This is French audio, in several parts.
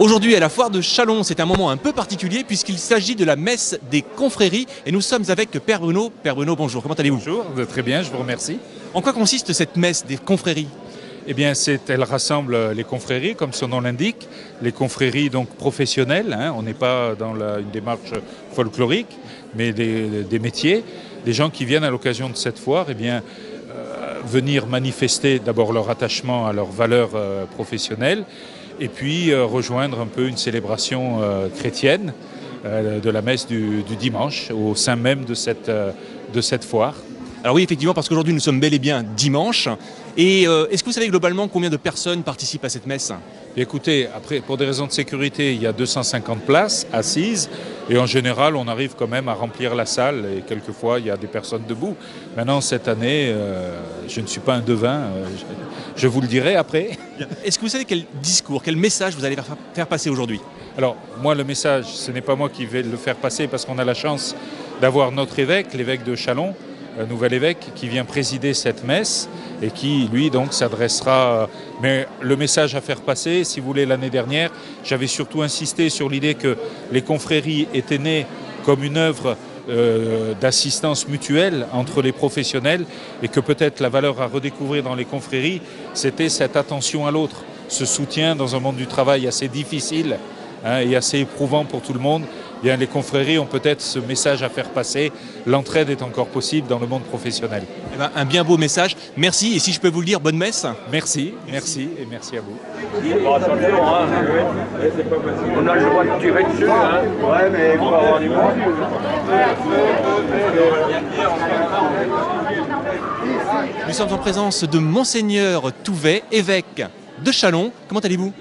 Aujourd'hui à la foire de Châlons, c'est un moment un peu particulier puisqu'il s'agit de la messe des confréries et nous sommes avec Père Bruno. Père Bruno, bonjour, comment allez-vous? Bonjour, très bien, je vous remercie. En quoi consiste cette messe des confréries? Eh bien, elle rassemble les confréries, comme son nom l'indique, les confréries donc professionnelles, on n'est pas dans une démarche folklorique, mais des métiers, des gens qui viennent à l'occasion de cette foire, venir manifester d'abord leur attachement à leurs valeurs professionnelles, et puis rejoindre un peu une célébration chrétienne de la messe du dimanche, au sein même de cette foire. Alors oui, effectivement, parce qu'aujourd'hui nous sommes bel et bien dimanche. Et est-ce que vous savez globalement combien de personnes participent à cette messe? Écoutez, après, pour des raisons de sécurité, il y a 250 places assises et en général, on arrive quand même à remplir la salle et quelquefois, il y a des personnes debout. Maintenant, cette année, je ne suis pas un devin, je vous le dirai après. Est-ce que vous savez quel discours, quel message vous allez faire passer aujourd'hui? Alors, moi, le message, ce n'est pas moi qui vais le faire passer parce qu'on a la chance d'avoir notre évêque, l'évêque de Châlons, nouvel évêque qui vient présider cette messe et qui, lui, donc, s'adressera. Mais le message à faire passer, si vous voulez, l'année dernière, j'avais surtout insisté sur l'idée que les confréries étaient nées comme une œuvre d'assistance mutuelle entre les professionnels et que peut-être la valeur à redécouvrir dans les confréries, c'était cette attention à l'autre, ce soutien dans un monde du travail assez difficile et assez éprouvant pour tout le monde. Bien, les confréries ont peut-être ce message à faire passer. L'entraide est encore possible dans le monde professionnel. Eh ben, un bien beau message. Merci. Et si je peux vous le dire, bonne messe. Merci et merci à vous. Bon, attention, hein. On a le droit de tirer dessus. Hein. Ouais, mais il faut avoir du monde. Nous sommes en présence de Monseigneur Touvet, évêque de Châlons. Comment allez-vous?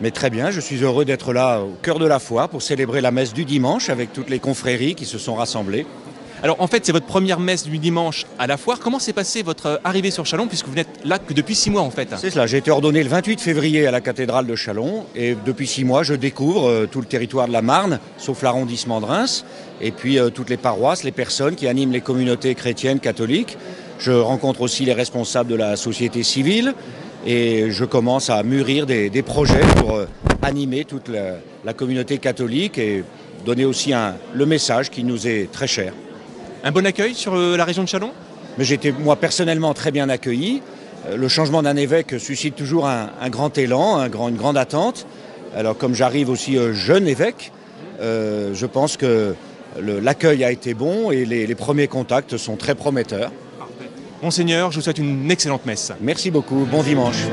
Mais très bien, je suis heureux d'être là au cœur de la foire pour célébrer la messe du dimanche avec toutes les confréries qui se sont rassemblées. Alors en fait c'est votre première messe du dimanche à la foire. Comment s'est passée votre arrivée sur Châlons puisque vous n'êtes là que depuis 6 mois en fait? C'est cela, j'ai été ordonné le 28 février à la cathédrale de Châlons et depuis 6 mois je découvre tout le territoire de la Marne, sauf l'arrondissement de Reims, et puis toutes les paroisses, les personnes qui animent les communautés chrétiennes, catholiques. Je rencontre aussi les responsables de la société civile. Et je commence à mûrir des projets pour animer toute la communauté catholique et donner aussi le message qui nous est très cher. Un bon accueil sur la région de Châlons? Mais j'ai été moi personnellement très bien accueilli. Le changement d'un évêque suscite toujours un grand élan, une grande attente. Alors comme j'arrive aussi jeune évêque, je pense que l'accueil a été bon et les premiers contacts sont très prometteurs. Monseigneur, je vous souhaite une excellente messe. Merci beaucoup, bon dimanche.